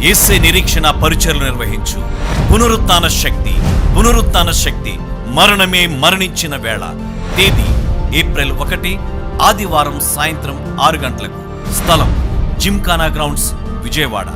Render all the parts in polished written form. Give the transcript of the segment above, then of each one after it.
యేసే నిరీక్షణ పరిచర్లు నిర్వహించు పునరుత్థాన శక్తి మరణమే మరణించిన వేళ. తేదీ ఏప్రిల్ 1, ఆదివారం సాయంత్రం 6 గంటలకు. స్థలం జిమ్ఖానా గ్రౌండ్స్, విజయవాడ.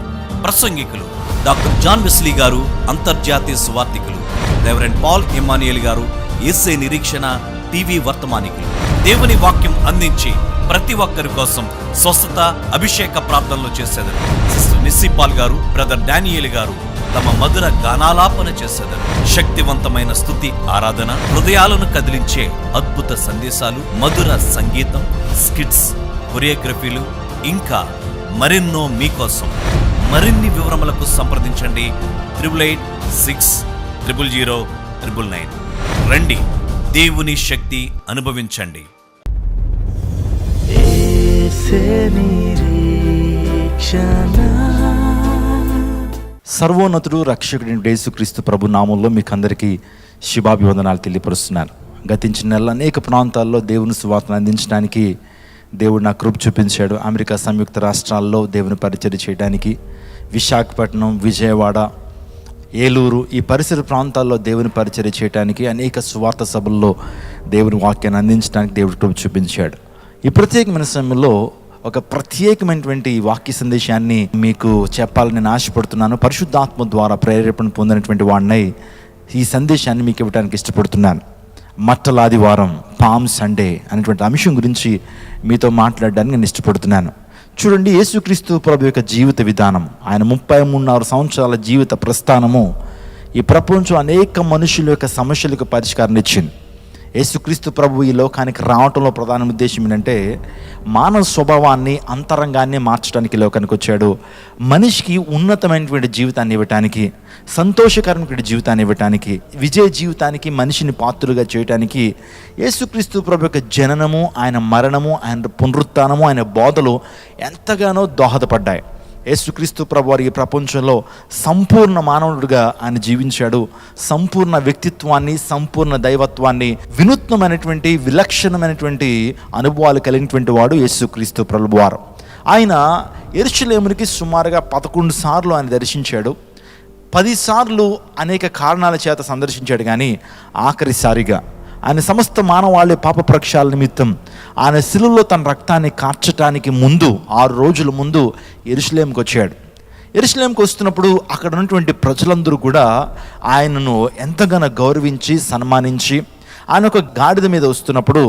ప్రసంగికులు డాక్టర్ జాన్ వెస్లీ గారు, అంతర్జాతీయ సువార్థికులు. రెవరెండ్ పాల్ ఎమ్మాన్యుయల్ గారు, యేసే నిరీక్షణ టీవీ వర్తమానికులు. దేవుని వాక్యం అందించి ప్రతి ఒక్కరి కోసం స్వస్థత అభిషేక ప్రార్థనలు చేసేదారు. సిస్టర్ నిస్సీ పాల్ గారు, బ్రదర్ డానియేల్ గారు తమ మధుర గానాలాపన చేసేదారు. శక్తివంతమైన స్తుతి ఆరాధన, హృదయాలను కదిలించే అద్భుత సందేశాలు, మధుర సంగీతం, స్కిట్స్, కొరియోగ్రఫీలు, ఇంకా మరెన్నో మీకోసం. మరిన్ని వివరములకు సంప్రదించండి 8886000999. రండి, దేవుని శక్తి అనుభవించండి. సర్వోన్నతుడు రక్షకుడి యేసుక్రీస్తు ప్రభు నామంలో మీకు అందరికీ శుభాభివందనాలు తెలియపరుస్తున్నాను. గతించిన నెల అనేక ప్రాంతాల్లో దేవుని సువార్తను అందించడానికి దేవుడు నాకు కృప చూపించాడు. అమెరికా సంయుక్త రాష్ట్రాల్లో దేవుని పరిచర్య చేయడానికి, విశాఖపట్నం, విజయవాడ, ఏలూరు ఈ పరిసర ప్రాంతాల్లో దేవుని పరిచర్య చేయడానికి, అనేక సువార్త సభల్లో దేవుని వాక్యాన్ని అందించడానికి దేవుడు కృప చూపించాడు. ఈ ప్రత్యేకమైన సమయంలో ఒక ప్రత్యేకమైనటువంటి వాక్య సందేశాన్ని మీకు చెప్పాలని నేను ఆశపడుతున్నాను. పరిశుద్ధాత్మ ద్వారా ప్రేరేపణ పొందినటువంటి వాడినై ఈ సందేశాన్ని మీకు ఇవ్వడానికి ఇష్టపడుతున్నాను. మట్టలాదివారం, పామ్ సండే అనేటువంటి అంశం గురించి మీతో మాట్లాడడానికి నేను ఇష్టపడుతున్నాను. చూడండి, యేసుక్రీస్తు ప్రభు యొక్క జీవిత విధానం, ఆయన 33 సంవత్సరాల జీవిత ప్రస్థానము ఈ ప్రపంచం అనేక మనుషుల యొక్క సమస్యలకు పరిష్కారం ఇచ్చింది. యేసుక్రీస్తు ప్రభు ఈ లోకానికి రావటంలో ప్రధాన ఉద్దేశం ఏంటంటే మానవ స్వభావాన్ని, అంతరంగాన్ని మార్చడానికి లోకానికి వచ్చాడు. మనిషికి ఉన్నతమైనటువంటి జీవితాన్ని ఇవ్వటానికి, సంతోషకరమైన జీవితాన్ని ఇవ్వటానికి, విజయ జీవితానికి మనిషిని పాత్రులుగా చేయటానికి యేసుక్రీస్తు ప్రభు యొక్క జననము, ఆయన మరణము, ఆయన పునరుత్థానము, ఆయన బోధలు ఎంతగానో దోహదపడ్డాయి. యేసుక్రీస్తు ప్రభు వారి ప్రపంచంలో సంపూర్ణ మానవుడిగా ఆయన జీవించాడు. సంపూర్ణ వ్యక్తిత్వాన్ని, సంపూర్ణ దైవత్వాన్ని, వినూత్నమైనటువంటి విలక్షణమైనటువంటి అనుభవాలు కలిగినటువంటి వాడు యేసుక్రీస్తు ప్రభువారు. ఆయన యెరూషలేమునికి సుమారుగా 11 సార్లు ఆయన దర్శించాడు. 10 సార్లు అనేక కారణాల చేత సందర్శించాడు. కానీ ఆఖరిసారిగా ఆయన సమస్త మానవాళి పాప ప్రక్షాళన నిమిత్తం ఆయన శిలువలో తన రక్తాన్ని కార్చటానికి ముందు 6 రోజుల ముందు యెరూషలేముకి వచ్చాడు. యెరూషలేముకి వస్తున్నప్పుడు అక్కడ ఉన్నటువంటి ప్రజలందరూ కూడా ఆయనను ఎంతగానో గౌరవించి సన్మానించి, ఆయన ఒక గాడిద మీద వస్తున్నప్పుడు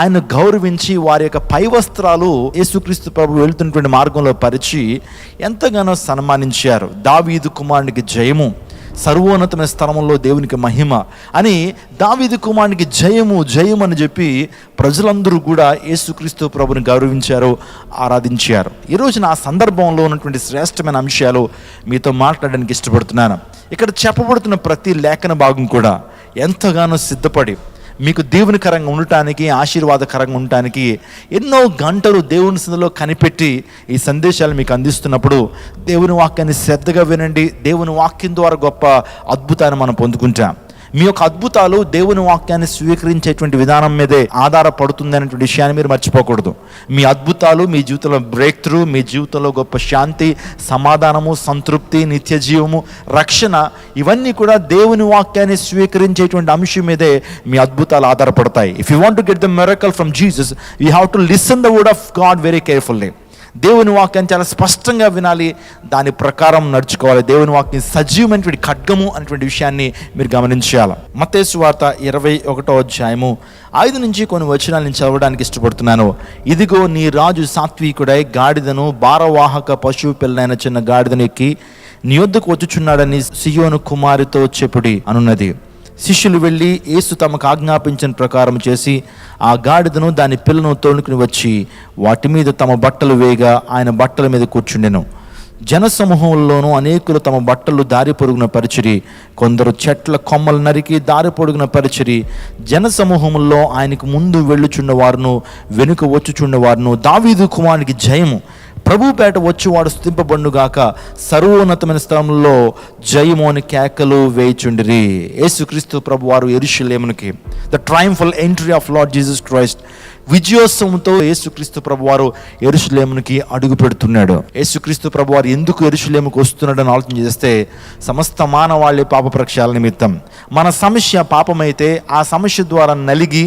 ఆయన గౌరవించి వారి యొక్క పై వస్త్రాలు యేసుక్రీస్తు ప్రభు వెళ్తున్నటువంటి మార్గంలో పరిచి ఎంతగానో సన్మానించారు. దావీదు కుమారునికి జయము, సర్వోన్నతమైన స్థలంలో దేవునికి మహిమ అని దావీదు కుమారునికి జయము జయము అని చెప్పి ప్రజలందరూ కూడా యేసుక్రీస్తు ప్రభుని గౌరవించారు, ఆరాధించారు. ఈరోజు నా సందర్భంలో ఉన్నటువంటి శ్రేష్టమైన అంశాలు మీతో మాట్లాడడానికి ఇష్టపడుతున్నాను. ఇక్కడ చెప్పబడుతున్న ప్రతి లేఖన భాగం కూడా ఎంతగానో సిద్ధపడి మీకు దేవునికరంగా ఉండటానికి, ఆశీర్వాదకరంగా ఉండటానికి ఎన్నో గంటలు దేవుని సన్నిధిలో కనిపెట్టి ఈ సందేశాలు మీకు అందిస్తున్నప్పుడు దేవుని వాక్యాన్ని శ్రద్ధగా వినండి. దేవుని వాక్యం ద్వారా గొప్ప అద్భుతాన్ని మనం పొందుకుంటాం. మీ యొక్క అద్భుతాలు దేవుని వాక్యాన్ని స్వీకరించేటువంటి విధానం మీదే ఆధారపడుతుంది అనేటువంటి విషయాన్ని మీరు మర్చిపోకూడదు. మీ అద్భుతాలు మీ జీవితంలో బ్రేక్ త్రూ, మీ జీవితంలో గొప్ప శాంతి, సమాధానము, సంతృప్తి, నిత్య జీవము, రక్షణ ఇవన్నీ కూడా దేవుని వాక్యాన్ని స్వీకరించేటువంటి అంశం మీదే మీ అద్భుతాలు ఆధారపడతాయి. If you want to get the miracle from Jesus, you have to listen the word of God very carefully. దేవుని వాక్యాన్ని చాలా స్పష్టంగా వినాలి, దాని ప్రకారం నడుచుకోవాలి. దేవుని వాక్యం సజీవమైనటువంటి ఖడ్గము అనేటువంటి విషయాన్ని మీరు గమనించాలి. మత్తయి సువార్త 21వ అధ్యాయము 5 నుంచి కొన్ని వచనాలు నేను చదవడానికి ఇష్టపడుతున్నాను. ఇదిగో నీ రాజు సాత్వికుడై గాడిదను, భారవాహక పశువు పిల్లైన చిన్న గాడిదను ఎక్కి నీ యొద్దకు వచ్చుచున్నాడని సియోను కుమారితో చెప్పుడి అనున్నది. శిష్యులు వెళ్ళి యేసు తమకు ఆజ్ఞాపించిన ప్రకారం చేసి ఆ గాడిదను దాని పిల్లను తోలుకుని వచ్చి వాటి మీద తమ బట్టలు వేయగా ఆయన బట్టల మీద కూర్చుండెను. జనసమూహంలోనూ అనేకులు తమ బట్టలు దారి పొరుగున పరిచిరి, కొందరు చెట్ల కొమ్మలు నరికి దారి పొడుగున పరిచిరి. జనసమూహంలో ఆయనకు ముందు వెళ్ళుచున్నవారును వెనుక వచ్చుచున్నవారును దావీదు కుమారునికి జయము, ప్రభుపేట వచ్చేవాడు స్తుతింపబడునుగాక, సర్వోన్నతమైన స్థలంలో జయము అని కేకలు వేయిచుండిరి. యేసుక్రీస్తు ప్రభు వారు యెరూషలేమునికి, the triumphal entry of Lord Jesus Christ, విజయోత్సవంతో యేసుక్రీస్తు ప్రభువారు యెరూషలేమునికి అడుగు పెడుతున్నాడు. యేసుక్రీస్తు ప్రభువారు ఎందుకు యెరూషలేముకు వస్తున్నాడని ఆలోచన చేస్తే, సమస్త మానవాళి పాప ప్రక్షాళన నిమిత్తం. మన సమస్య పాపమైతే ఆ సమస్య ద్వారా నలిగి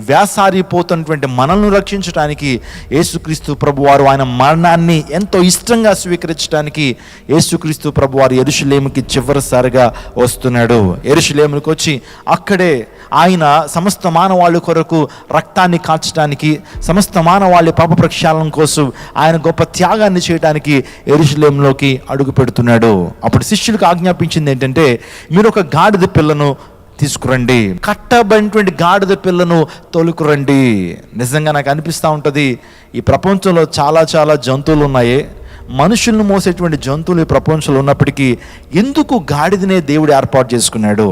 వేసారిపోతున్నటువంటి మనల్ని రక్షించడానికి యేసుక్రీస్తు ప్రభువారు ఆయన మరణాన్ని ఎంతో ఇష్టంగా స్వీకరించడానికి యేసుక్రీస్తు ప్రభువారు యెరూషలేముకి చివరిసారిగా వస్తున్నాడు. యెరూషలేముకి వచ్చి అక్కడే ఆయన సమస్త మానవాళి కొరకు రక్తాన్ని కాల్చడానికి, సమస్త మానవాళి పాప ప్రక్షాళన కోసం ఆయన గొప్ప త్యాగాన్ని చేయడానికి యెరూషలేములోకి అడుగు పెడుతున్నాడు. అప్పుడు శిష్యులకు ఆజ్ఞాపించింది ఏంటంటే, మీరు ఒక గాడిద పిల్లను తీసుకురండి, కట్టబడినటువంటి గాడిద పిల్లను తోలుకురండి. నిజంగా నాకు అనిపిస్తూ ఉంటుంది, ఈ ప్రపంచంలో చాలా చాలా జంతువులు ఉన్నాయి. మనుషులను మోసేటువంటి జంతువులు ఈ ప్రపంచంలో ఉన్నప్పటికీ ఎందుకు గాడిదనే దేవుడు ఏర్పాటు చేసుకున్నాడు?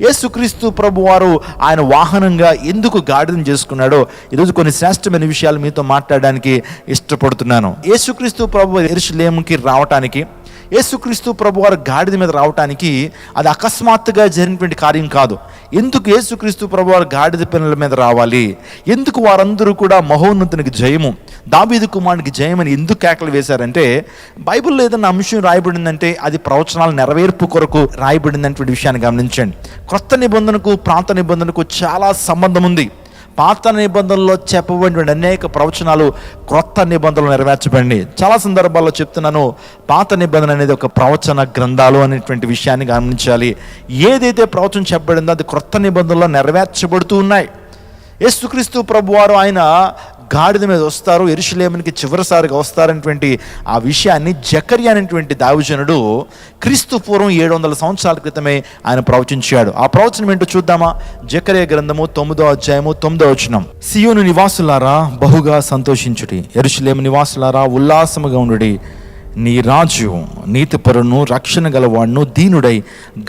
యేసుక్రీస్తు ప్రభువారు ఆయన వాహనంగా ఎందుకు గాడిదను చేసుకున్నాడో ఈరోజు కొన్ని శ్రేష్టమైన విషయాలు మీతో మాట్లాడడానికి ఇష్టపడుతున్నాను. యేసుక్రీస్తు ప్రభు యెరూషలేముకి రావటానికి, యేసుక్రీస్తు ప్రభువారు గాడిద మీద రావటానికి అది అకస్మాత్తుగా జరిగినటువంటి కార్యం కాదు. ఎందుకు యేసుక్రీస్తు ప్రభువారు గాడిద పిల్లల మీద రావాలి? ఎందుకు వారందరూ కూడా మహోన్నతునికి జయము, దావీదు కుమారునికి జయమని ఎందుకు కేకలు వేశారంటే, బైబిల్లో ఏదైనా అంశం రాయబడిందంటే అది ప్రవచనాల నెరవేర్పు కొరకు రాయబడిందనే విషయాన్ని గమనించండి. క్రొత్త నిబంధనకు పాత నిబంధనకు చాలా సంబంధం ఉంది. పాత నిబంధనలో చెప్పబడిన అనేక ప్రవచనాలు క్రొత్త నిబంధనలు నెరవేర్చబడి, చాలా సందర్భాల్లో చెప్తున్నాను, పాత నిబంధన అనేది ఒక ప్రవచన గ్రంథాలు అనేటువంటి విషయాన్ని గమనించాలి. ఏదైతే ప్రవచనం చెప్పబడిందో అది క్రొత్త నిబంధనలో నెరవేర్చబడుతూ ఉన్నాయి. యేసుక్రీస్తు ప్రభువారు ఆయన గాడిద మీద వస్తారు, యెరూషలేమునికి చివరిసారిగా వస్తారనేటువంటి ఆ విషయాన్ని జకర్యా అనేటువంటి దైవజనుడు క్రీస్తు పూర్వం 700 సంవత్సరాల క్రితమే ఆయన ప్రవచించాడు. ఆ ప్రవచనం ఏంటో చూద్దామా? జకర్యా గ్రంథము 9వ అధ్యాయము 9వ వచనం. సియోను నివాసులారా బహుగా సంతోషించుడి, యెరూషలేము నివాసులారా ఉల్లాసముగా ఉండుడి. నీ రాజు నీతిపరును రక్షణ గలవాడును దీనుడై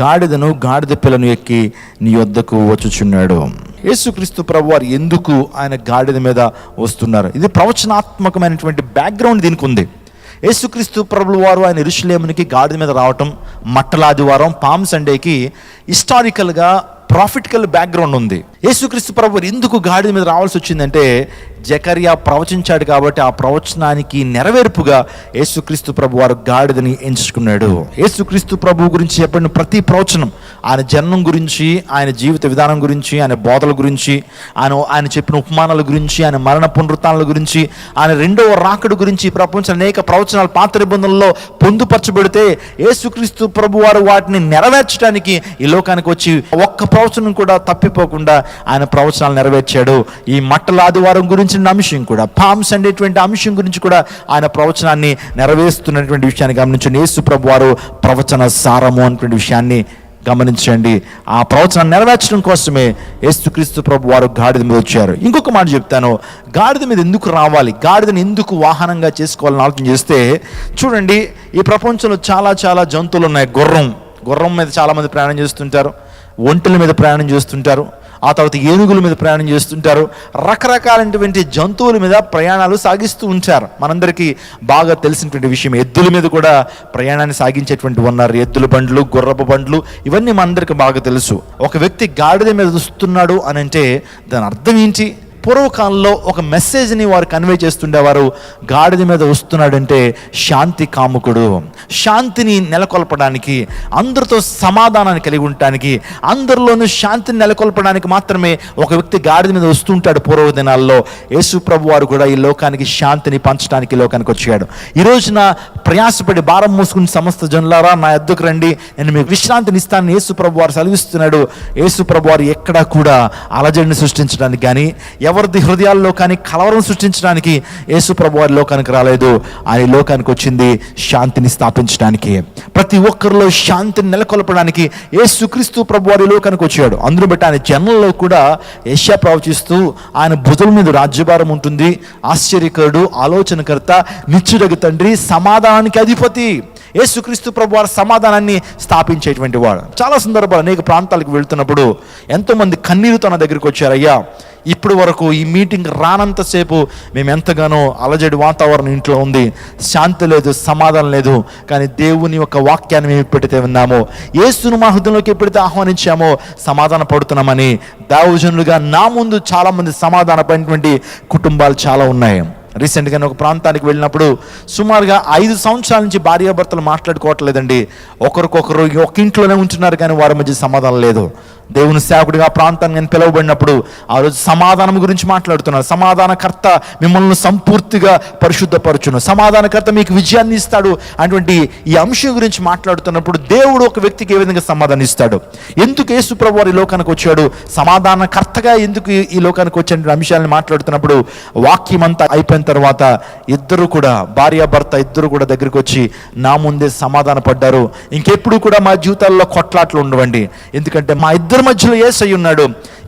గాడిదను గాడిద పిల్లను ఎక్కి నీ వద్దకు వచ్చుచున్నాడు. యేసుక్రీస్తు ప్రభువారు ఎందుకు ఆయన గాడిద మీద వస్తున్నారు? ఇది ప్రవచనాత్మకమైనటువంటి బ్యాక్గ్రౌండ్ దీనికి ఉంది. యేసుక్రీస్తు ప్రభువారు ఆయన యెరూషలేమునికి గాడిద మీద రావటం, మట్టల ఆదివారం, పామ్ సండేకి హిస్టారికల్గా ప్రాఫిటికల్ బ్యాక్గ్రౌండ్ ఉంది. యేసుక్రీస్తు ప్రభువారు ఎందుకు గాడిద మీద రావాల్సి వచ్చిందంటే, జకర్యా ప్రవచించాడు కాబట్టి ఆ ప్రవచనానికి నెరవేర్పుగా యేసుక్రీస్తు ప్రభువారు గాడిదని ఎంచుకున్నాడు. యేసుక్రీస్తు ప్రభువు గురించి చెప్పిన ప్రతి ప్రవచనం, ఆయన జన్మం గురించి, ఆయన జీవిత విధానం గురించి, ఆయన బోధల గురించి, ఆయన చెప్పిన ఉపమానాల గురించి, ఆయన మరణ పునరుత్థానాల గురించి, ఆయన రెండవ రాకడ గురించి ప్రపంచం అనేక ప్రవచనాలు పాత నిబంధనల్లో పొందుపరచబడితే యేసుక్రీస్తు ప్రభువారు వాటిని నెరవేర్చడానికి ఈ లోకానికి వచ్చి ఒక్క ప్రవచనం కూడా తప్పిపోకుండా ఆయన ప్రవచనాలు నెరవేర్చాడు. ఈ మట్టల ఆదివారం గురించి అంశం కూడా, పామ్స్ అనేటువంటి అంశం గురించి కూడా ఆయన ప్రవచనాన్ని నెరవేరుస్తున్నటువంటి విషయాన్ని గమనించండి. యేసు ప్రభువారు ప్రవచన సారము అనేటువంటి విషయాన్ని గమనించండి. ఆ ప్రవచనాన్ని నెరవేర్చడం కోసమే యేసుక్రీస్తు ప్రభువారు గాడిద మీద వచ్చారు. ఇంకొక మాట చెప్తాను, గాడిద మీద ఎందుకు రావాలి, గాడిదని ఎందుకు వాహనంగా చేసుకోవాలని ఆలోచన చేస్తే, చూడండి, ఈ ప్రపంచంలో చాలా చాలా జంతువులు ఉన్నాయి. గుర్రం మీద చాలామంది ప్రయాణం చేస్తుంటారు, ఒంటెల మీద ప్రయాణం చేస్తుంటారు, ఆ తర్వాత ఏనుగుల మీద ప్రయాణం చేస్తుంటారు, రకరకాలైనటువంటి జంతువుల మీద ప్రయాణాలు సాగిస్తూ ఉంటారు. మనందరికీ బాగా తెలిసినటువంటి విషయం, ఎద్దుల మీద కూడా ప్రయాణాన్ని సాగించేటువంటి ఉన్నారు. ఎద్దుల బండ్లు, గుర్రపు బండ్లు, ఇవన్నీ మనందరికీ బాగా తెలుసు. ఒక వ్యక్తి గాడిద మీద వస్తున్నాడు అని అంటే దాని అర్థం ఏంటి? పూర్వకాలంలో ఒక మెసేజ్ని వారు కన్వే చేస్తుండేవారు. గాడిద మీద వస్తున్నాడంటే శాంతి కాముకుడు, శాంతిని నెలకొల్పడానికి, అందరితో సమాధానాన్ని కలిగి ఉండటానికి, అందరిలోనూ శాంతిని నెలకొల్పడానికి మాత్రమే ఒక వ్యక్తి గాడిద మీద వస్తుంటాడు. పూర్వ దినాల్లో యేసు ప్రభు వారు కూడా ఈ లోకానికి శాంతిని పంచడానికి ఈ లోకానికి వచ్చాడు. ఈ రోజున ప్రయాసపడి భారం మోసుకుని సమస్త జనులారా నా యొద్దకు రండి, నేను మీకు విశ్రాంతిని ఇస్తానని యేసు ప్రభు వారు సెలవిస్తున్నాడు. యేసు ప్రభు వారు ఎక్కడా కూడా అలజడిని సృష్టించడానికి కానీ, ఎవరిది హృదయాల్లో కానీ కలవరం సృష్టించడానికి యేసు ప్రభు వారి లోకానికి రాలేదు. ఆయన లోకానికి వచ్చింది శాంతిని స్థాపించడానికి, ప్రతి ఒక్కరిలో శాంతిని నెలకొల్పడానికి యేసుక్రీస్తు ప్రభు వారి లోకానికి వచ్చాడు. అందును బట్టి ఆయన జన్మలో కూడా యెషయా ప్రవచిస్తూ ఆయన భుజం మీద రాజ్యభారం ఉంటుంది, ఆశ్చర్యకరుడు, ఆలోచనకర్త, నిత్యుడగు తండ్రి, సమాధానానికి అధిపతి. యేసుక్రీస్తు ప్రభు వారి సమాధానాన్ని స్థాపించేటువంటి వాడు. చాలా సందర్భాలు అనేక ప్రాంతాలకు వెళ్తున్నప్పుడు ఎంతోమంది కన్నీరుతో నా దగ్గరికి వచ్చారు, అయ్యా ఇప్పుడు వరకు ఈ మీటింగ్ రానంతసేపు మేము ఎంతగానో అలజడి వాతావరణం ఇంట్లో ఉంది, శాంతి లేదు, సమాధానం లేదు. కానీ దేవుని యొక్క వాక్యాన్ని మేము ఎప్పుడైతే విన్నామో, యేసును మా హృదయంలోకి ఎప్పుడైతే ఆహ్వానించామో సమాధాన పడుతున్నామని దైవజనులుగా నా ముందు చాలామంది సమాధాన పడినటువంటి కుటుంబాలు చాలా ఉన్నాయి. రీసెంట్గా ఒక ప్రాంతానికి వెళ్ళినప్పుడు సుమారుగా 5 సంవత్సరాల నుంచి భార్యాభర్తలు మాట్లాడుకోవట్లేదండి. ఒకరికొకరు ఒక ఇంట్లోనే ఉంటున్నారు, కానీ వారి మధ్య సమాధానం లేదు. దేవుని సేవకుడిగా ఆ ప్రాంతాన్ని నేను పిలువబడినప్పుడు ఆ రోజు సమాధానం గురించి మాట్లాడుతున్నాను. సమాధానకర్త మిమ్మల్ని సంపూర్తిగా పరిశుద్ధపరచును, సమాధానకర్త మీకు విజయాన్ని ఇస్తాడు అటువంటి ఈ అంశం గురించి మాట్లాడుతున్నప్పుడు దేవుడు ఒక వ్యక్తికి ఏ విధంగా సమాధానం ఇస్తాడు, ఎందుకు యేసు ప్రభువు వారు ఈ లోకానికి వచ్చాడు, సమాధానకర్తగా ఎందుకు ఈ లోకానికి వచ్చే అంశాలను మాట్లాడుతున్నప్పుడు వాక్యం అంతా అయిపోయిన తర్వాత ఇద్దరు కూడా భార్యాభర్త ఇద్దరు కూడా దగ్గరికి వచ్చి నా ముందే సమాధాన పడ్డారు. ఇంకెప్పుడు కూడా మా జీవితాల్లో కొట్లాట్లు ఉండవండి, ఎందుకంటే మా ఇద్దరు మధ్యలో యేసు అయి ఉన్నాడు,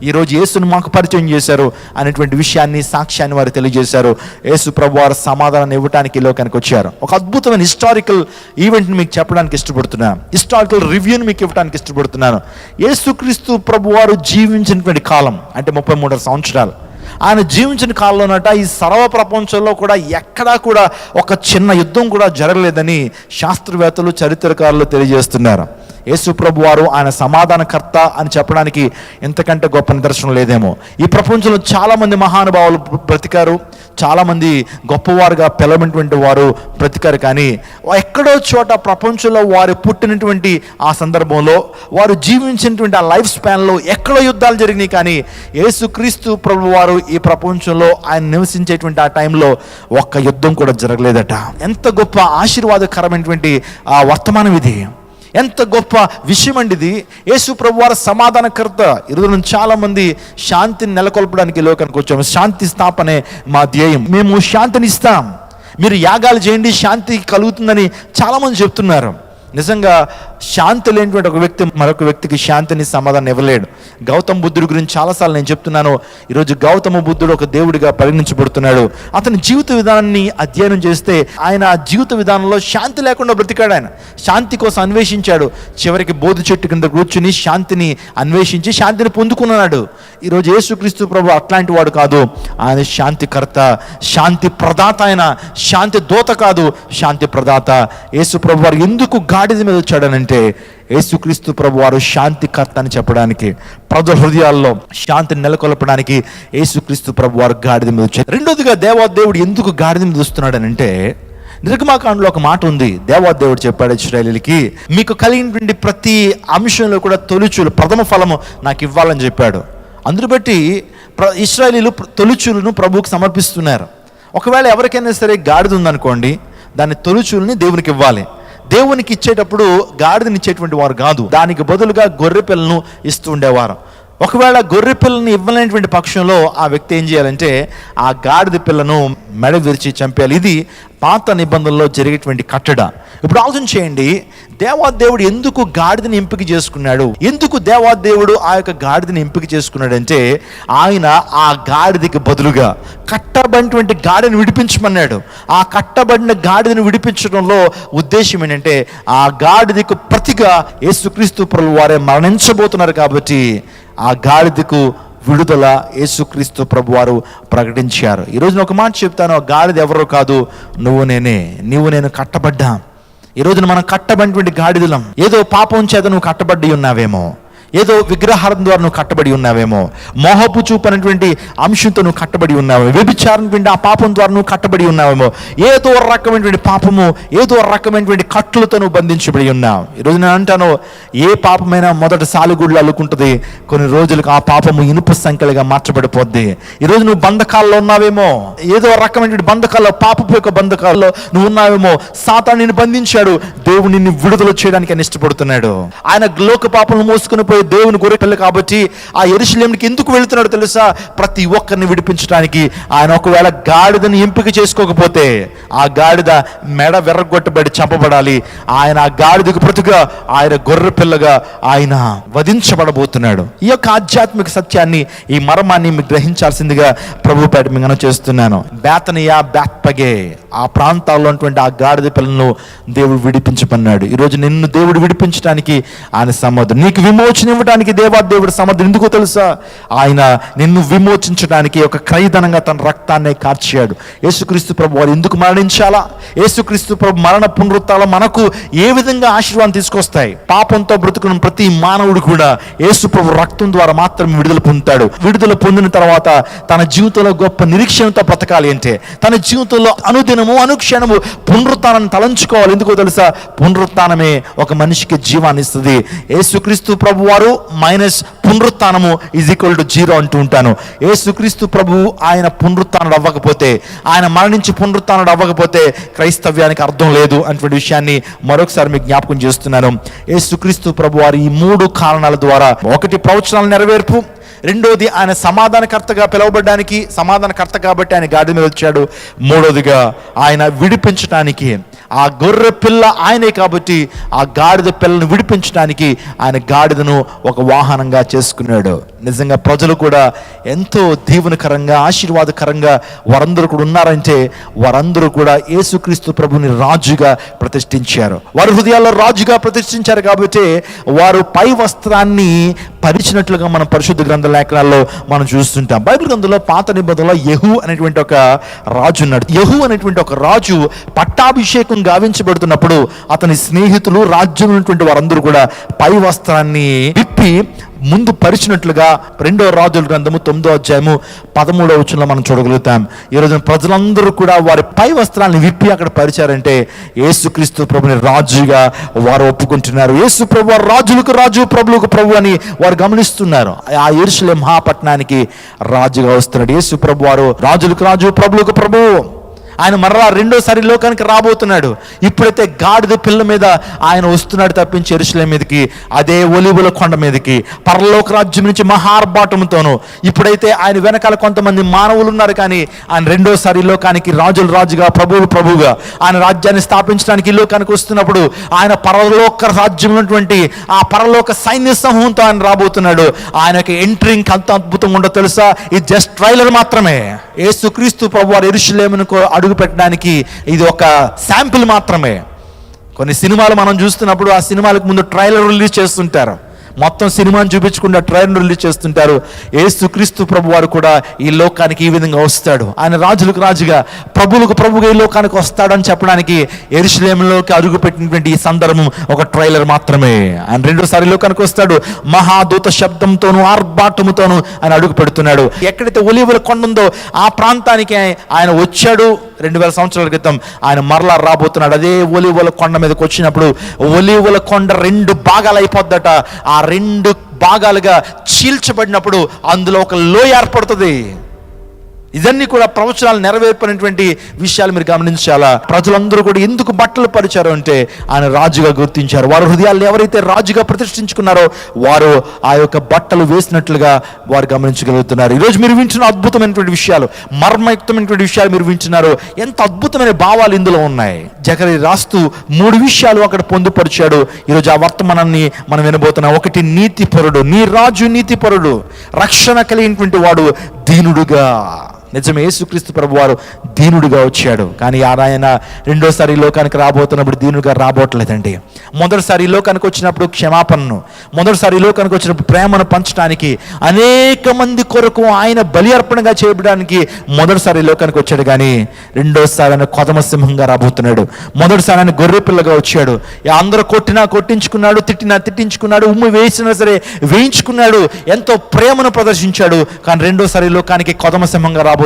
ఈరోజు యేసును మాకు పరిచయం చేశారు అనేటువంటి విషయాన్ని, సాక్ష్యాన్ని వారు తెలియజేశారు. యేసు ప్రభు వారు సమాధానం ఇవ్వడానికి ఈ లోకానికి వచ్చారు. ఒక అద్భుతమైన హిస్టారికల్ ఈవెంట్ని మీకు చెప్పడానికి ఇష్టపడుతున్నాను, హిస్టారికల్ రివ్యూని మీకు ఇవ్వడానికి ఇష్టపడుతున్నాను. యేసుక్రీస్తు ప్రభు వారు జీవించినటువంటి కాలం అంటే 33 సంవత్సరాలు. ఆయన జీవించిన కాలంలోనట ఈ సర్వ ప్రపంచంలో కూడా ఎక్కడా కూడా ఒక చిన్న యుద్ధం కూడా జరగలేదని శాస్త్రవేత్తలు, చరిత్రకారులు తెలియజేస్తున్నారు. యేసు ప్రభు వారు ఆయన సమాధానకర్త అని చెప్పడానికి ఎంతకంటే గొప్ప నిదర్శనం లేదేమో. ఈ ప్రపంచంలో చాలామంది మహానుభావులు బ్రతికారు, చాలామంది గొప్పవారుగా పిలవనటువంటి వారు బ్రతికారు, కానీ ఎక్కడో చోట ప్రపంచంలో వారు పుట్టినటువంటి ఆ సందర్భంలో, వారు జీవించినటువంటి ఆ లైఫ్ స్పాన్లో ఎక్కడో యుద్ధాలు జరిగినాయి, కానీ యేసుక్రీస్తు ప్రభు వారు ఈ ప్రపంచంలో ఆయన నివసించేటువంటి ఆ టైంలో ఒక్క యుద్ధం కూడా జరగలేదట. ఎంత గొప్ప ఆశీర్వాదకరమైనటువంటి ఆ వర్తమానం ఇది, ఎంత గొప్ప విషయం అండి ఇది. యేసు ప్రభు వారు సమాధానకర్త. ఈరోజు చాలా మంది శాంతిని నెలకొల్పడానికి లోకానికి వచ్చాము. శాంతి స్థాపనే మా ధ్యేయం, మేము శాంతిని ఇస్తాం, మీరు యాగాలు చేయండి శాంతి కలుగుతుందని చాలామంది చెప్తున్నారు. నిజంగా శాంతి లేనిటువంటి ఒక వ్యక్తి మరొక వ్యక్తికి శాంతిని, సమాధానం ఇవ్వలేడు. గౌతమ బుద్ధుడి గురించి చాలాసార్లు నేను చెప్తున్నాను. ఈరోజు గౌతమ బుద్ధుడు ఒక దేవుడిగా పరిగణించబడుతున్నాడు. అతని జీవిత విధానాన్ని అధ్యయనం చేస్తే ఆయన ఆ జీవిత విధానంలో శాంతి లేకుండా బ్రతికాడు. ఆయన శాంతి కోసం అన్వేషించాడు, చివరికి బోధి చెట్టు కింద కూర్చుని శాంతిని అన్వేషించి శాంతిని పొందుకున్నాడు. ఈరోజు యేసుక్రీస్తు ప్రభు అట్లాంటి వాడు కాదు, ఆయన శాంతికర్త, శాంతి ప్రదాత. ఆయన శాంతి దూత కాదు, శాంతి ప్రదాత. యేసు ప్రభు వారు ఎందుకు గాడిద మీద వచ్చాడనంటే యేసుక్రీస్తు ప్రభు వారు శాంతికర్త అని చెప్పడానికి, ప్రజల హృదయాల్లో శాంతిని నెలకొల్పడానికి యేసుక్రీస్తు ప్రభు వారు గాడిద మీద వచ్చారు. రెండోదిగా దేవాదేవుడు ఎందుకు గాడిద మీద వస్తున్నాడనంటే, నిర్గమాకాండలో ఒక మాట ఉంది. దేవాదేవుడు చెప్పాడు ఇశ్రాయేలీయులకి, మీకు కలిగినటువంటి ప్రతి అంశంలో కూడా తొలిచూలు, ప్రథమ ఫలము నాకు ఇవ్వాలని చెప్పాడు. అందును బట్టి ఇశ్రాయేలీయులు తొలిచూలును ప్రభువుకు సమర్పిస్తున్నారు. ఒకవేళ ఎవరికైనా సరే గాడిద ఉందనుకోండి, దాని తొలిచూలుని దేవునికి ఇవ్వాలి. దేవునికి ఇచ్చేటప్పుడు గాడిదని ఇచ్చేటువంటి వారు కాదు, దానికి బదులుగా గొర్రె పిల్లను ఇస్తూ ఉండేవారు. ఒకవేళ గొర్రె పిల్లని ఇవ్వలేనటువంటి పక్షంలో ఆ వ్యక్తి ఏం చేయాలంటే ఆ గాడిద పిల్లను మెడ విరిచి చంపేయాలి. ఇది పాత నిబంధనలో జరిగేటువంటి కట్టడ. ఇప్పుడు ఆలోచన చేయండి, దేవాదేవుడు ఎందుకు గాడిదని ఎంపిక చేసుకున్నాడు? ఎందుకు దేవాదేవుడు ఆ యొక్క గాడిదని ఎంపిక చేసుకున్నాడంటే, ఆయన ఆ గాడిదకి బదులుగా కట్టబడినటువంటి గాడిని విడిపించమన్నాడు. ఆ కట్టబడిన గాడిదని విడిపించడంలో ఉద్దేశం ఏంటంటే, ఆ గాడిదకు ప్రతిగా యేసుక్రీస్తు ప్రభువు వారే మరణించబోతున్నారు కాబట్టి ఆ గాడిదకు విడుదల యేసుక్రీస్తు ప్రభు వారు ప్రకటించారు. ఈరోజు ఒక మాట చెప్తాను, గాడిద ఎవరో కాదు, నువ్వు నేనే. నీవు నేను కట్టబడ్డా. ఈరోజు మనం కట్టబడినటువంటి గాడిదలం. ఏదో పాపం చేత నువ్వు కట్టబడి ఉన్నావేమో, ఏదో విగ్రహారం ద్వారా నువ్వు కట్టబడి ఉన్నావేమో, మోహపు చూపు అనేటువంటి అంశంతో నువ్వు కట్టబడి ఉన్నావేమో, వ్యభిచారం ఆ పాపం ద్వారా నువ్వు కట్టబడి ఉన్నావేమో, ఏదో రకమైనటువంటి పాపము, ఏదో రకమైనటువంటి కట్లతో నువ్వు బంధించబడి ఉన్నావు. ఈరోజు నేను అంటాను, ఏ పాపమైనా మొదట సాలుగుళ్ళు అల్లుకుంటుంది, కొన్ని రోజులకు ఆ పాపము ఇనుప సంఖ్యలుగా మార్చబడిపోద్ది. ఈరోజు నువ్వు బంధకాల్లో ఉన్నావేమో, ఏదో రకమైనటువంటి బంధకాల్లో, పాపపు యొక్క బంధకాల్లో నువ్వు ఉన్నావేమో. సాతాను నిన్ను బంధించాడు, దేవుడు నిన్ను విడుదల చేయడానికి ఆయన ఇష్టపడుతున్నాడు. ఆయన లోక పాపలను మోసుకుని పోయి దేవుని గొర్రెపిల్ల కాబట్టి ఆ యెరూషలేముకి ఎందుకు వెళుతున్నాడు తెలుసా? ప్రతి ఒక్కరిని విడిపించడానికి. ఆయన ఒకవేళ గాడిదని ఎంపిక చేసుకోకపోతే ఆ గాడిద మెడ విర్రగొట్టబడి చంపబడాలి. ఆయన ఆ గాడిదకు ప్రతిగా ఆయన గొర్రెపిల్లగా ఆయన వధించబడబోతున్నాడు. ఈ యొక్క ఆధ్యాత్మిక సత్యాన్ని, ఈ మర్మాన్ని మీకు గ్రహించాల్సిందిగా ప్రభు పేట మీకు చేస్తున్నాను. బేతనియా, బేత్పగే ఆ ప్రాంతాల్లో ఉన్నటువంటి ఆ గాడిద పిల్లను దేవుడు విడిపించమన్నాడు. ఈరోజు నిన్ను దేవుడు విడిపించడానికి ఆయన సమర్థుడు. నీకు విమోచన ఇవ్వడానికి దేవుడు సమర్థుడు. ఎందుకో తెలుసా? ఆయన నిన్ను విమోచించడానికి ఒక క్రయధనంగా తన రక్తాన్ని కార్చాడు. యేసుక్రీస్తు ప్రభు వారు ఎందుకు మరణించాలా? యేసుక్రీస్తు ప్రభు మరణ పునరుత్థానాలు మనకు ఏ విధంగా ఆశీర్వాదం తీసుకొస్తాయి? పాపంతో బ్రతుకున్న ప్రతి మానవుడు కూడా యేసు ప్రభు రక్తం ద్వారా మాత్రమే విడుదల పొందుతాడు. విడుదల పొందిన తర్వాత తన జీవితంలో గొప్ప నిరీక్షణతో బ్రతకాలి అంటే తన జీవితంలో అనుదినము అనుక్షణము పునరుత్థానాన్ని తలంచుకోవాలి. ఎందుకో తెలుసా? పునరుత్థానమే ఒక మనిషికి జీవాన్ని ఇస్తుంది. యేసుక్రీస్తు ప్రభు వారు మైనస్ పునరుత్థానము =0 అంటూ ఉంటాను. యేసుక్రీస్తు ప్రభు ఆయన పునరుత్థానుడు అవ్వకపోతే, ఆయన మరణించి పునరుత్థానుడు అవ్వకపోతే క్రైస్తవ్యానికి అర్థం లేదు అనే విషయాన్ని మరొకసారి మీకు జ్ఞాపకం చేస్తున్నాను. యేసుక్రీస్తు ప్రభు వారు ఈ 3 కారణాల ద్వారా, ఒకటి ప్రవచనాల నెరవేర్పు, రెండోది ఆయన సమాధానకర్తగా పిలువబడ్డానికి, సమాధానకర్త కాబట్టి ఆయన గాడిద మీద వచ్చాడు. మూడోదిగా ఆయన విడిపించడానికి, ఆ గొర్రె పిల్ల ఆయనే కాబట్టి ఆ గాడిద పిల్లను విడిపించడానికి ఆయన గాడిదను ఒక వాహనంగా చేసుకున్నాడు. నిజంగా ప్రజలు కూడా ఎంతో దీవెనకరంగా ఆశీర్వాదకరంగా వారందరూ కూడా ఉన్నారంటే వారందరూ కూడా యేసుక్రీస్తు ప్రభుని రాజుగా ప్రతిష్ఠించారు. వారి హృదయాల్లో రాజుగా ప్రతిష్ఠించారు కాబట్టి వారు పై వస్త్రాన్ని పరిచినట్లుగా మనం పరిశుద్ధ గ్రంథ లేఖనాల్లో మనం చూస్తుంటాం. బైబిల్ గ్రంథంలో పాత నిబంధనలో యెహూ అనేటువంటి ఒక రాజు ఉన్నాడు. యెహూ అనేటువంటి ఒక రాజు పట్టాభిషేకం గావించబడుతున్నప్పుడు అతని స్నేహితులు, రాజ్యం ఉన్నటువంటి వారందరూ కూడా పై వస్త్రాన్ని విప్పి ముందు పరిచినట్లుగా 2వ రాజుల గ్రంథము 9వ అధ్యాయము 13వ వచనంలో మనం చూడగలుగుతాం. ఈరోజు ప్రజలందరూ కూడా వారి పై వస్త్రాలను విప్పి అక్కడ పరిచారంటే యేసుక్రీస్తు ప్రభుని రాజుగా వారు ఒప్పుకుంటున్నారు. యేసు ప్రభు రాజులకు రాజు, ప్రభులకు ప్రభు అని వారు గమనిస్తున్నారు. ఆ యెరూషలేము మహాపట్టణానికి రాజుగా వస్తున్నాడు. యేసు ప్రభు వారు రాజులకు రాజు, ప్రభులకు ప్రభు. ఆయన మరలా రెండోసారి లోకానికి రాబోతున్నాడు. ఇప్పుడైతే గాడిద పిల్ల మీద ఆయన వస్తున్నాడు తప్పించి యెరూషలేము మీదకి, అదే ఒలీవల కొండ మీదకి పరలోక రాజ్యం నుంచి మహార్భాటంతోను. ఇప్పుడైతే ఆయన వెనకాల కొంతమంది మానవులు ఉన్నారు, కానీ ఆయన రెండోసారి లోకానికి రాజుల రాజుగా, ప్రభువులు ప్రభువుగా ఆయన రాజ్యాన్ని స్థాపించడానికి ఈ లోకానికి వస్తున్నప్పుడు ఆయన పరలోక రాజ్యం ఉన్నటువంటి ఆ పరలోక సైన్య సమూహంతో ఆయన రాబోతున్నాడు. ఆయనకి ఎంట్రింగ్ అంత అద్భుతంగా ఉండదు తెలుసా? ఇది జస్ట్ ట్రైలర్ మాత్రమే. యేసుక్రీస్తు ప్రభు వారు యెరూషలేమునకు అడుగు పెట్టడానికి ఇది ఒక శాంపిల్ మాత్రమే. కొన్ని సినిమాలు మనం చూస్తున్నప్పుడు ఆ సినిమాలకు ముందు ట్రైలర్ రిలీజ్ చేస్తుంటారు. మొత్తం సినిమాని చూపించకుండా ట్రైలర్ రిలీజ్ చేస్తుంటారు. యేసుక్రీస్తు ప్రభు వారు కూడా ఈ లోకానికి ఈ విధంగా వస్తాడు. ఆయన రాజులకు రాజుగా, ప్రభువులకు ప్రభువుగా ఈ లోకానికి వస్తాడని చెప్పడానికి యెరూషలేములోకి అడుగు పెట్టినటువంటి ఈ సందర్భం ఒక ట్రైలర్ మాత్రమే. ఆయన రెండోసారి లోకానికి వస్తాడు. మహాదూత శబ్దంతోనూ ఆర్భాటముతోనూ ఆయన అడుగు పెడుతున్నాడు. ఎక్కడైతే ఒలీవల కొండ ఉందో ఆ ప్రాంతానికి ఆయన వచ్చాడు. 2000 సంవత్సరాల క్రితం ఆయన మరలా రాబోతున్నాడు. అదే ఒలీవల కొండ మీదకి వచ్చినప్పుడు ఒలీవల కొండ 2 భాగాలు అయిపోద్దట. ఆ 2 భాగాలుగా చీల్చబడినప్పుడు అందులో ఒక లోయ ఏర్పడుతుంది. ఇదన్నీ కూడా ప్రవచనాలు నెరవేర్పడినటువంటి విషయాలు మీరు గమనించాలా. ప్రజలందరూ కూడా ఎందుకు బట్టలు పరిచారు అంటే ఆయన రాజుగా గుర్తించారు. వారి హృదయాలను ఎవరైతే రాజుగా ప్రతిష్ఠించుకున్నారో వారు ఆ యొక్క బట్టలు వేసినట్లుగా వారు గమనించగలుగుతున్నారు. ఈరోజు మీరు వింటున్న అద్భుతమైనటువంటి విషయాలు, మర్మయుక్తమైనటువంటి విషయాలు మీరు వింటున్నారు. ఎంత అద్భుతమైన భావాలు ఇందులో ఉన్నాయి. జకరియా రాస్తూ 3 విషయాలు అక్కడ పొందుపరిచాడు. ఈరోజు ఆ వర్తమానాన్ని మనం వినబోతున్నాం. ఒకటి, నీతిపరుడు. నీ రాజు నీతిపరుడు, రక్షణ కలిగినటువంటి వాడు, దీనుడుగా. నిజమే, యేసుక్రీస్తు ప్రభు వారు దీనుడిగా వచ్చాడు. కానీ ఆయన రెండోసారి లోకానికి రాబోతున్నప్పుడు దీనుడిగా రాబోట్లేదండి. మొదటిసారి లోకానికి వచ్చినప్పుడు క్షమాపణను, మొదటిసారి లోకానికి వచ్చినప్పుడు ప్రేమను పంచడానికి, అనేక మంది కొరకు ఆయన బలి అర్పణగా చేయడానికి మొదటిసారి లోకానికి వచ్చాడు. కానీ రెండోసారి ఆయన కొదమ సింహంగా రాబోతున్నాడు. మొదటిసారి ఆయన గొర్రె పిల్లగా వచ్చాడు. అందరూ కొట్టినా కొట్టించుకున్నాడు, తిట్టినా తిట్టించుకున్నాడు, ఉమ్ము వేసినా సరే వేయించుకున్నాడు, ఎంతో ప్రేమను ప్రదర్శించాడు. కానీ రెండోసారి లోకానికి కొదమ సింహంగా రాబోతున్నాడు.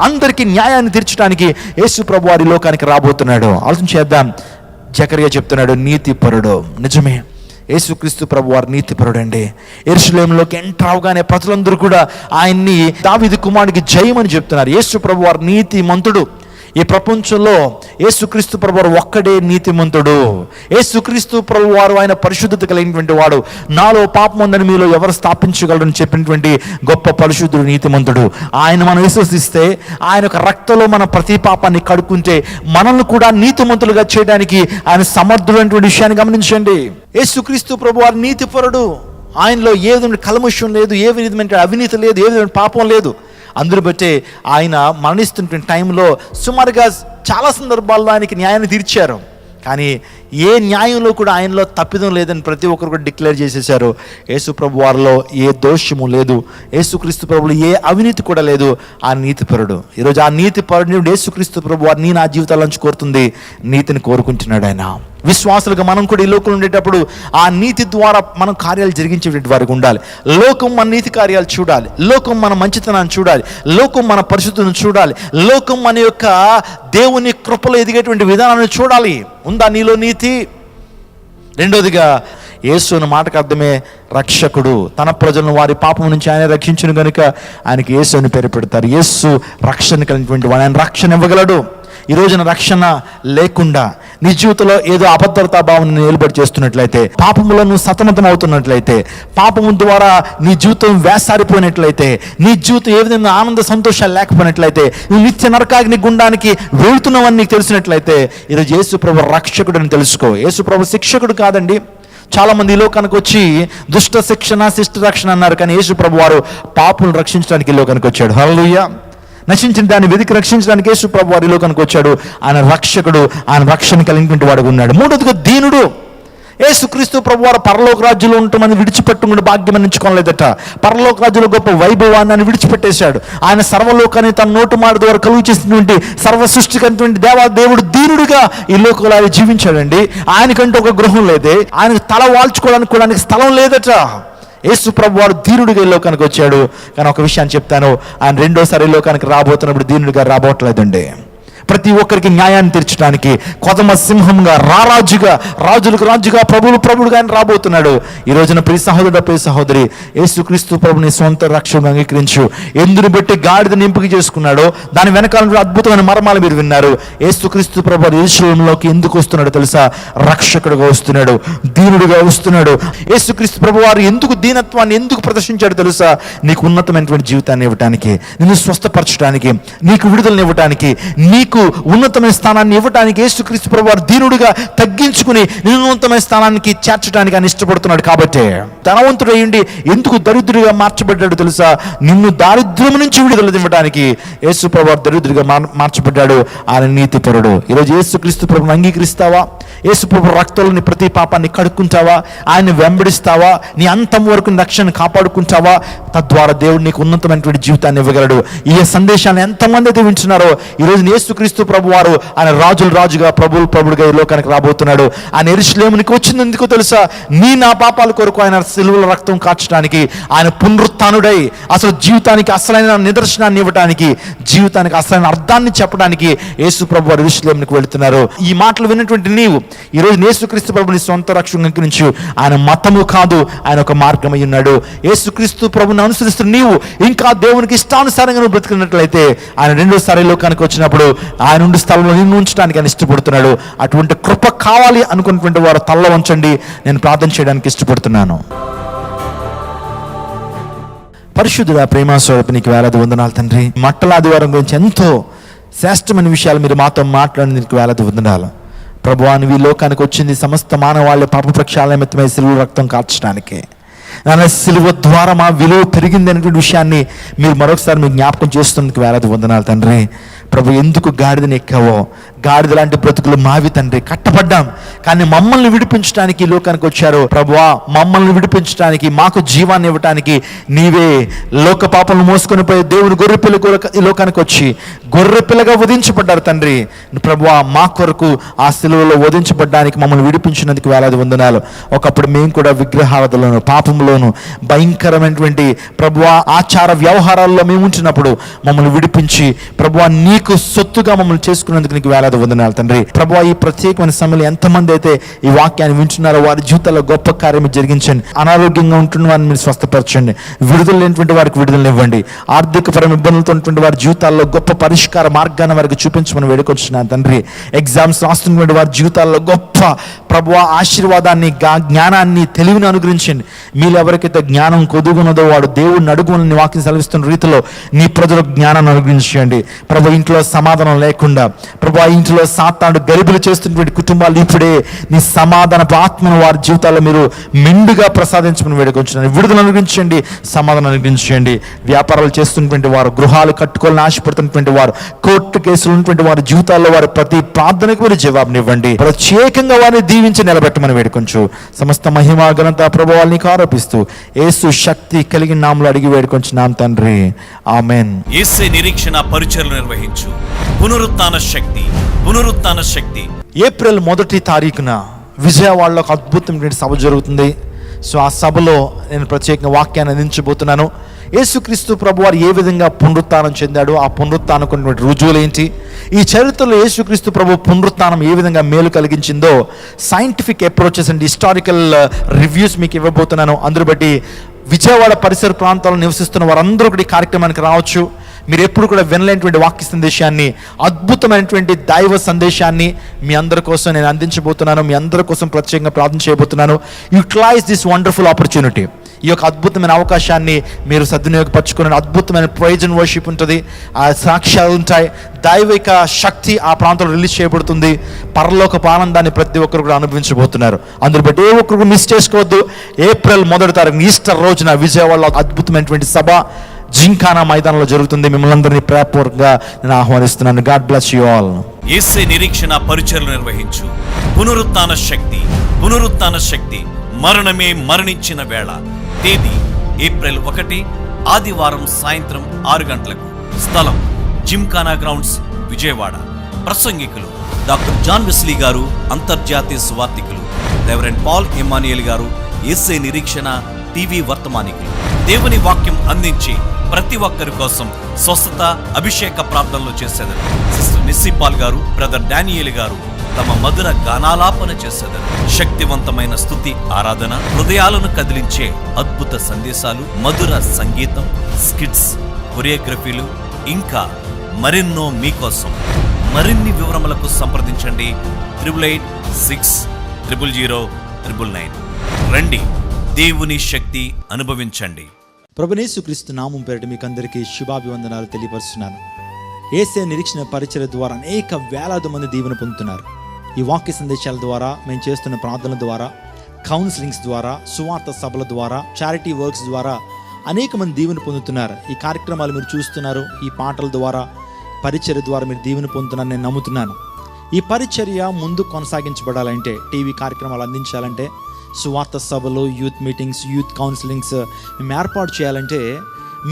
అందరికీ న్యాయాన్ని తీర్చడానికి యేసు ప్రభు వారి లోకానికి రాబోతున్నాడు. ఆలోచన చేద్దాం. జకరియా చెప్తున్నాడు నీతిపరుడు. నిజమే, యేసుక్రీస్తు ప్రభు వారు నీతిపరుడు అండి. యెరూషలేములోకి ఎంటర్ అవగానే ప్రజలందరూ కూడా ఆయన్ని దావీదు కుమారుడికి జయమని చెప్తున్నారు. యేసు ప్రభు వారు నీతిమంతుడు. ఈ ప్రపంచంలో యేసుక్రీస్తు ప్రభు వారు ఒక్కడే నీతిమంతుడు. యేసుక్రీస్తు ప్రభు వారు ఆయన పరిశుద్ధత కలిగినటువంటి వాడు. నాలో పాపం ఉందని మీలో ఎవరు స్థాపించగలరని చెప్పినటువంటి గొప్ప పరిశుద్ధుడు, నీతిమంతుడు. ఆయన మనం విశ్వసిస్తే, ఆయన యొక్క రక్తంలో మన ప్రతి పాపాన్ని కడుక్కుంటే మనల్ని కూడా నీతిమంతులుగా చేయడానికి ఆయన సమర్థుడైనటువంటి విషయాన్ని గమనించండి. యేసుక్రీస్తు ప్రభు వారు నీతిపరుడు. ఆయనలో ఏ విధమైన కల్మషం లేదు, ఏ విధమైన అవినీతి లేదు, ఏ విధమైన పాపం లేదు. అందును బట్టే ఆయన మరణిస్తున్న టైంలో సుమారుగా చాలా సందర్భాల్లో ఆయనకి న్యాయాన్ని తీర్చారు. కానీ ఏ న్యాయంలో కూడా ఆయనలో తప్పిదం లేదని ప్రతి ఒక్కరు కూడా డిక్లేర్ చేసేసారు. యేసు ప్రభు వారిలో ఏ దోషము లేదు, యేసుక్రీస్తు ప్రభులో ఏ అవినీతి కూడా లేదు. ఆ నీతిపరుడు. ఈరోజు ఆ నీతిపరుడు యేసుక్రీస్తు ప్రభు వారిని నా జీవితాలను కోరుతుంది, నీతిని కోరుకుంటున్నాడు ఆయన. విశ్వాసులుగా మనం కూడా ఈ లోకంలో ఉండేటప్పుడు ఆ నీతి ద్వారా మనం కార్యాలు జరిగించేటువంటి వారికి ఉండాలి. లోకం మన నీతి కార్యాలు చూడాలి, లోకం మన మంచితనాన్ని చూడాలి, లోకం మన పరిశుద్ధిని చూడాలి, లోకం మన యొక్క దేవుని కృపలో ఎదిగేటువంటి విధానాన్ని చూడాలి. ఉందా నీలో నీతి? రెండోదిగా, యేసు అన్న మాటకు అర్థమే రక్షకుడు. తన ప్రజలను వారి పాపం నుంచి ఆయన రక్షించును కనుక ఆయనకి యేసు అని పేరు పెడతారు. యేసు రక్షణ కలిగినటువంటి వాడు, ఆయన రక్షణ ఇవ్వగలడు. ఈ రోజున రక్షణ లేకుండా నీ జీవితంలో ఏదో అభద్రతా భావన నిలబడి చేస్తున్నట్లయితే, పాపములో నువ్వు సతమతం అవుతున్నట్లయితే, పాపము ద్వారా నీ జీవితం వేసారిపోయినట్లయితే, నీ జీవితం ఏ విధంగా ఆనంద సంతోషాలు లేకపోయినట్లయితే, నువ్వు నిత్య నరకాగ్ని గుండానికి వెళుతున్నావని నీకు తెలిసినట్లయితే, ఈరోజు యేసు ప్రభు రక్షకుడు అని తెలుసుకో. యేసు ప్రభు శిక్షకుడు కాదండి. చాలామంది ఈ లోకానికి వచ్చి దుష్ట శిక్షణ శిష్ట రక్షణ అన్నారు, కానీ యేసు ప్రభు వారు పాపులను రక్షించడానికి ఈ లోకానికి వచ్చాడు. హల్లెలూయా. నశించిన దాన్ని వెతికి రక్షించడానికి యేసు ప్రభు వారి లోకానికి వచ్చాడు. ఆయన రక్షకుడు, ఆయన రక్షణ కలిగినటువంటి వాడుగా ఉన్నాడు. మూడోదిగా దీనుడు. యేసుక్రీస్తు ప్రభు వారు పరలోక రాజ్యంలో ఉంటామని విడిచిపెట్టుకుని భాగ్యం అందించుకోలేదట. పరలోక రాజ్యంలో గొప్ప వైభవాన్ని ఆయన విడిచిపెట్టేశాడు. ఆయన సర్వలోకాన్ని తన నోటు మాట ద్వారా కలుగు చేసినటువంటి సర్వ సృష్టికైనటువంటి దేవుడు దీనుడిగా ఈ లోకంలో ఆయన జీవించాడండి. ఆయనకంటూ ఒక గృహం లేదే, ఆయనకు తల వాల్చుకోవడానికి కూడా ఆయనకి స్థలం లేదట. యేసు ప్రభు వారు దీనుడిగా ఈ లోకానికి వచ్చాడు. కానీ ఒక విషయాన్ని చెప్తాను, ఆయన రెండోసారి ఈ లోకానికి రాబోతున్నప్పుడు దీనుడిగా రాబోట్లేదండి. ప్రతి ఒక్కరికి న్యాయాన్ని తీర్చడానికి కొదమ సింహంగా, రారాజుగా, రాజులకు రాజుగా, ప్రభువుగా ఆయన రాబోతున్నాడు. ఈ రోజున ప్రియ సహోదరుడు, ప్రియ సహోదరి, యేసుక్రీస్తు ప్రభుని సొంత రక్షణగా అంగీకరించు. ఎందును బట్టి గాడిదని ఎంపిక చేసుకున్నాడో దాని వెనకాల అద్భుతమైన మర్మాలు మీరు విన్నారు. యేసుక్రీస్తు ప్రభు యెరూషలేములోకి ఎందుకు వస్తున్నాడో తెలుసా? రక్షకుడుగా వస్తున్నాడు, దీనుడిగా వస్తున్నాడు. యేసుక్రీస్తు ప్రభు వారు ఎందుకు దీనత్వాన్ని ఎందుకు ప్రదర్శించాడు తెలుసా? నీకు ఉన్నతమైనటువంటి జీవితాన్ని ఇవ్వటానికి, నిన్ను స్వస్థపరచడానికి, నీకు విడుదలను ఇవ్వటానికి, నీకు ఉన్నతమైన స్థానాన్ని ఇవ్వటానికి యేసుక్రీస్తు ప్రభు వారు దీనుడిగా తగ్గించుకుని నిన్ను ఉన్నతమైన స్థానానికి చేర్చడానికి ఆయన ఇష్టపడుతున్నాడు. కాబట్టి ధనవంతుడు అయ్యుండి ఎందుకు దరిద్రుడిగా మార్చబడ్డాడు తెలుసా? నిన్ను దారిద్ర్యం నుంచి విడుదల ఇవ్వడానికి యేసు ప్రభు వారు దరిద్రుడిగా మార్చబడ్డాడు. ఆయన నీతిపరుడు. ఈరోజు యేసుక్రీస్తు ప్రభుని అంగీకరిస్తావా? యేసు ప్రభు రక్తంలోని ప్రతి పాపాన్ని కడుక్కుంటావా? ఆయన వెంబడిస్తావా? నీ అంతం వరకు రక్షణ కాపాడుకుంటావా? తద్వారా దేవుడు నీకు ఉన్నతమైనటువంటి జీవితాన్ని ఇవ్వగలడు. ఈ సందేశాన్ని ఎంతమంది అయితే వింటున్నారో, ఈరోజు యేసుక్రీస్తు ప్రభు వారు ఆయన రాజుల రాజుగా, ప్రభువుగా ఈ లోకానికి రాబోతున్నాడు. ఆయన యెరూషలేమునికి వచ్చింది ఎందుకో తెలుసా? నా పాపాల కొరకు ఆయన సిలువల రక్తం కార్చడానికి, ఆయన పునరుత్థానుడై అసలు జీవితానికి అసలైన నిదర్శనాన్ని ఇవ్వడానికి, జీవితానికి అసలైన అర్థాన్ని చెప్పడానికి యేసు ప్రభు వారు యెరూషలేమునికి వెళుతున్నారు. ఈ మాటలు విన్నటువంటి నీవు ఈరోజు యేసుక్రీస్తు ప్రభుని సొంత రక్షణ అంగీకరించు. ఆయన మతము కాదు, ఆయన ఒక మార్గం అయి ఉన్నాడు. యేసుక్రీస్తు ప్రభుని అనుసరిస్తున్న నీవు ఇంకా దేవునికి ఇష్టానుసారంగా నువ్వు బ్రతికినట్లయితే, ఆయన రెండోసారి లోకానికి వచ్చినప్పుడు ఆయన ఉండే స్థలంలో నిన్ను ఉంచడానికి ఆయన ఇష్టపడుతున్నాడు. అటువంటి కృప కావాలి అనుకున్నటువంటి వారు తల్ల వంచండి, నేను ప్రార్థన చేయడానికి ఇష్టపడుతున్నాను. పరిశుద్ధుడా, ప్రేమాస్వరూపి, నీకు వేలాది వందనాలు తండ్రి. మట్టల ఆదివారం గురించి ఎంతో శ్రేష్టమైన విషయాలు మీరు మాతో మాట్లాడిన నీకు వేలాది వందనాలు ప్రభువా. నువ్వు ఈ లోకానికి వచ్చింది సమస్త మానవాళ్ళ పాప ప్రక్షాళన నిమిత్తమై సిలువ రక్తం కార్చడానికి. నాన్న, సిలువ ద్వారా మా విలువ పెరిగింది అనేటువంటి విషయాన్ని మీరు మరొకసారి మీకు జ్ఞాపకం చేస్తున్నందుకు వేలాది వందనాలు తండ్రి. ప్రభు, ఎందుకు గాడిదని ఎక్కావో, గాడిద లాంటి బ్రతుకులు మావి తండ్రి. కట్టబడ్డాం, కానీ మమ్మల్ని విడిపించడానికి ఈ లోకానికి వచ్చారు ప్రభువా. మమ్మల్ని విడిపించడానికి, మాకు జీవాన్ని ఇవ్వటానికి నీవే లోక పాపలను మోసుకొని పోయి దేవుని గొర్రెపిల్ల ఈ లోకానికి వచ్చి గొర్రెపిల్లగా వధించబడ్డారు తండ్రి. ప్రభువా, మా కొరకు ఆ సిలువలో వధించబడ్డానికి మమ్మల్ని విడిపించినందుకు వేలాది వందనాలు. ఒకప్పుడు మేము కూడా విగ్రహాలలోను, పాపంలోను, భయంకరమైనటువంటి ప్రభువా ఆచార వ్యవహారాల్లో మేము ఉంచినప్పుడు మమ్మల్ని విడిపించి ప్రభువా నీకు సొత్తుగా మమ్మల్ని చేసుకున్నందుకు నీకు వేలాది వందనాలు తండ్రి. ప్రభువా, ఈ ప్రత్యేకమైన సమయంలో ఎంతమంది అయితే ఈ వాక్యాన్ని వింటున్నారో వారి జీవితాల్లో గొప్ప కార్యం జరిగించండి. అనారోగ్యంగా ఉంటున్న వారిని మీరు స్వస్థపరచండి. విడుదల లేనటువంటి వారికి విడుదల ఇవ్వండి. ఆర్థికపరమైన ఇబ్బందులతో ఉన్నటువంటి వారి జీవితాల్లో గొప్ప పరిష్కార మార్గాన్ని వారికి చూపించమని వేడుకొచ్చున్నాను తండ్రి. ఎగ్జామ్స్ రాస్తున్నటువంటి వారి జీవితాల్లో గొప్ప ప్రభువా ఆశీర్వాదాన్ని, జ్ఞానాన్ని, తెలివిని అనుగ్రహించండి. మీలో ఎవరికైతే జ్ఞానం కొదుగున్నదో వాడు దేవుడిని అడుగునని వాక్యం సెలవిస్తున్న రీతిలో నీ ప్రజలకు జ్ఞానాన్ని అనుగ్రహించండి. ప్రభు ఇంట్లో సమాధానం లేకుండా, ప్రభు ఇంట్లో సాతానుడు గరిబులు చేస్తున్నటువంటి కుటుంబాలు ఇప్పుడే నీ సమాధానపు ఆత్మను వారి జీవితాల్లో మీరు మెండుగా ప్రసాదించమని వేడుకొంచున్నాను. విడుదల అనుగ్రహించండి, సమాధానం అనుగ్రహించండి. వ్యాపారాలు చేస్తున్నటువంటి వారు, గృహాలు కట్టుకోవాలని ఆశపడుతున్నటువంటి వారు, కోర్టు కేసులు ఉన్నటువంటి వారి జీవితాల్లో వారి ప్రతి ప్రార్థనకు మీరు జవాబునివ్వండి. ప్రత్యేకంగా వారిని దీవించి నిలబెట్టమని వేడుకొంచు. సమస్త మహిమ ఘనత ప్రభువాల్ని ఆరోపిస్తూ యేసు శక్తి కలిగిన నామములో అడిగి వేడుకొంచున్నాం తండ్రి, ఆమేన్. యేసే నిరీక్షణ పరిచర్యలు నిర్వహించు పునరుత్థాన శక్తి. ఏప్రిల్ 1వ తారీఖున విజయవాడలో ఒక అద్భుతమైన సభ జరుగుతుంది. సో ఆ సభలో నేను ప్రత్యేకంగా వాక్యాన్ని అందించబోతున్నాను. యేసుక్రీస్తు ప్రభువారు ఏ విధంగా పునరుత్థానం చెందాడు, ఆ పునరుత్థానం కొన్ని రుజువులు ఏంటి, ఈ చరిత్రలో యేసుక్రీస్తు ప్రభు పునరుత్థానం ఏ విధంగా మేలు కలిగించిందో scientific approaches and historical reviews మీకు ఇవ్వబోతున్నాను. అందును బట్టి విజయవాడ పరిసర ప్రాంతాల్లో నివసిస్తున్న వారందరూ కూడా ఈ కార్యక్రమానికి రావచ్చు. మీరు ఎప్పుడు కూడా వినలేనటువంటి వాక్య సందేశాన్ని, అద్భుతమైనటువంటి దైవ సందేశాన్ని మీ అందరి కోసం నేను అందించబోతున్నాను. మీ అందరి కోసం ప్రత్యేకంగా ప్రార్థన చేయబోతున్నాను. Utilise this wonderful opportunity. ఈ యొక్క అద్భుతమైన అవకాశాన్ని మీరు సద్వినియోగపరచుకునే అద్భుతమైన ప్రైజ్ అండ్ వర్షిప్ ఉంటుంది, ఆ సాక్ష్యాలు ఉంటాయి, దైవిక శక్తి ఆ ప్రాంతంలో రిలీజ్ చేయబడుతుంది. పరలోకపు ఆనందాన్ని ప్రతి ఒక్కరు కూడా అనుభవించబోతున్నారు. అందులో బట్టి ఏ ఒక్కరు మిస్ చేసుకోవద్దు. ఏప్రిల్ 1వ తారీఖున ఈస్టర్ రోజున విజయవాడలో అద్భుతమైనటువంటి సభ జింకానా మైదానంలో జరుగుతుంది. మిమ్మల్ని అందరినీ ప్రేమపూర్వకంగా నేను ఆహ్వానిస్తున్నాను. God bless you all. యేసే నిరీక్షణ పరిచర్యలు నిర్వహించు పునరుత్థాన శక్తి. మరణమే మరణించిన వేళ. తేదీ ఏప్రిల్ 1, ఆదివారం సాయంత్రం 6 గంటలకు. స్థలం జిమ్ఖానా గ్రౌండ్స్, విజయవాడ. ప్రసంగికులు డాక్టర్ జాన్ వెస్లీ గారు, అంతర్జాతీయ సువార్థికులు. రెవరెండ్ పాల్ ఎమ్మాన్యుయల్ గారు, యేసే నిరీక్షణ టీవీ వర్తమానికులు. దేవుని వాక్యం అందించి ప్రతి ఒక్కరి కోసం స్వస్థత, అభిషేక ప్రార్థనలు చేసేదారు. సిస్టర్ నిస్సీ పాల్ గారు, బ్రదర్ డానియేల్ గారు తమ మధుర గానాలాపన చేసేదారు. శక్తివంతమైన స్తుతి ఆరాధన, హృదయాలను కదిలించే అద్భుత సందేశాలు, మధుర సంగీతం, స్కిట్స్, కొరియోగ్రఫీలు, ఇంకా మరెన్నో మీకోసం. మరిన్ని వివరములకు సంప్రదించండి 8886000999. రండి, దేవుని శక్తి అనుభవించండి. ప్రభునేసుక్రీస్తు నామం పేరిట మీకు అందరికీ శుభాభివందనాలు తెలియపరుస్తున్నాను. యేసే నిరీక్షణ పరిచర్య ద్వారా అనేక వేలాది మంది దీవెన పొందుతున్నారు. ఈ వాక్య సందేశాల ద్వారా, మేము చేస్తున్న ప్రార్థనల ద్వారా, కౌన్సిలింగ్స్ ద్వారా, సువార్త సభల ద్వారా, చారిటీ వర్క్స్ ద్వారా అనేక మంది దీవెన పొందుతున్నారు. ఈ కార్యక్రమాలు మీరు చూస్తున్నారు. ఈ పాటల ద్వారా, పరిచర్య ద్వారా మీరు దీవెన పొందుతున్నారని నేను నమ్ముతున్నాను. ఈ పరిచర్య ముందు కొనసాగించబడాలంటే, టీవీ కార్యక్రమాలు అందించాలంటే, సువార్త సభలు, యూత్ మీటింగ్స్, యూత్ కౌన్సిలింగ్స్ మేము ఏర్పాటు చేయాలంటే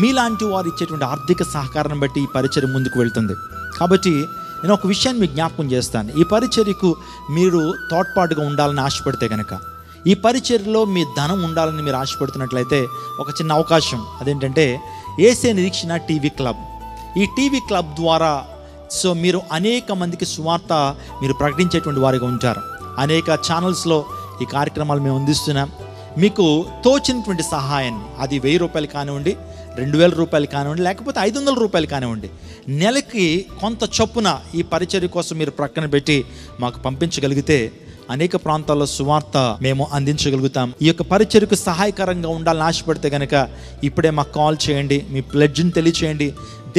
మీలాంటి వారు ఇచ్చేటువంటి ఆర్థిక సహకారాన్ని బట్టి ఈ పరిచర్య ముందుకు వెళ్తుంది. కాబట్టి నేను ఒక విషయాన్ని మీకు జ్ఞాపకం చేస్తాను. ఈ పరిచర్యకు మీరు తోడ్పాటుగా ఉండాలని ఆశపడితే కనుక, ఈ పరిచర్యలో మీ ధనం ఉండాలని మీరు ఆశపడుతున్నట్లయితే ఒక చిన్న అవకాశం. అదేంటంటే యేసే నిరీక్షణ టీవీ క్లబ్. ఈ టీవీ క్లబ్ ద్వారా మీరు అనేక మందికి సువార్త మీరు ప్రకటించేటువంటి వారిగా ఉంటారు. అనేక ఛానల్స్లో ఈ కార్యక్రమాలు మేము అందిస్తున్నాం. మీకు తోచినటువంటి సహాయాన్ని, అది 1000 రూపాయలు కానివ్వండి, 2000 రూపాయలు కానివ్వండి, లేకపోతే 500 రూపాయలు కానివ్వండి, నెలకి కొంత చొప్పున ఈ పరిచర్య కోసం మీరు ప్రక్కన పెట్టి మాకు పంపించగలిగితే అనేక ప్రాంతాల్లో సువార్త మేము అందించగలుగుతాం. ఈ యొక్క పరిచర్యకు సహాయకరంగా ఉండాలని ఆశపడితే కనుక ఇప్పుడే మాకు కాల్ చేయండి, మీ ప్లెడ్జ్ని తెలియచేయండి.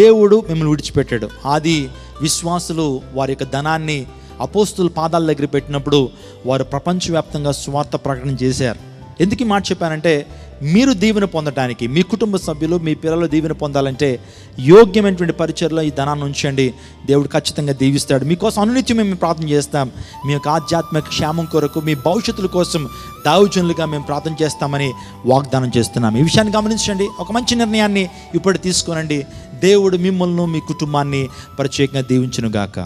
దేవుడు మిమ్మల్ని విడిచిపెట్టాడు. ఆది విశ్వాసులు వారి యొక్క ధనాన్ని అపోస్తుల పాదాల దగ్గర పెట్టినప్పుడు వారు ప్రపంచవ్యాప్తంగా సువార్త ప్రకటన చేశారు. ఎందుకు ఈ మాట చెప్పానంటే, మీరు దీవెన పొందడానికి, మీ కుటుంబ సభ్యులు, మీ పిల్లలు దీవెన పొందాలంటే యోగ్యమైనటువంటి పరిచర్యలో ఈ ధనాన్ని ఉంచండి. దేవుడు ఖచ్చితంగా దీవిస్తాడు. మీకోసం అనునిత్యం మేము ప్రార్థన చేస్తాం. మీ యొక్క ఆధ్యాత్మిక క్షేమం కొరకు, మీ భవిష్యత్తుల కోసం దైవజనులుగా మేము ప్రార్థన చేస్తామని వాగ్దానం చేస్తున్నాం. ఈ విషయాన్ని గమనించండి. ఒక మంచి నిర్ణయాన్ని ఇప్పుడు తీసుకోనండి. దేవుడు మిమ్మల్ని, మీ కుటుంబాన్ని ప్రత్యేకంగా దీవించునుగాక.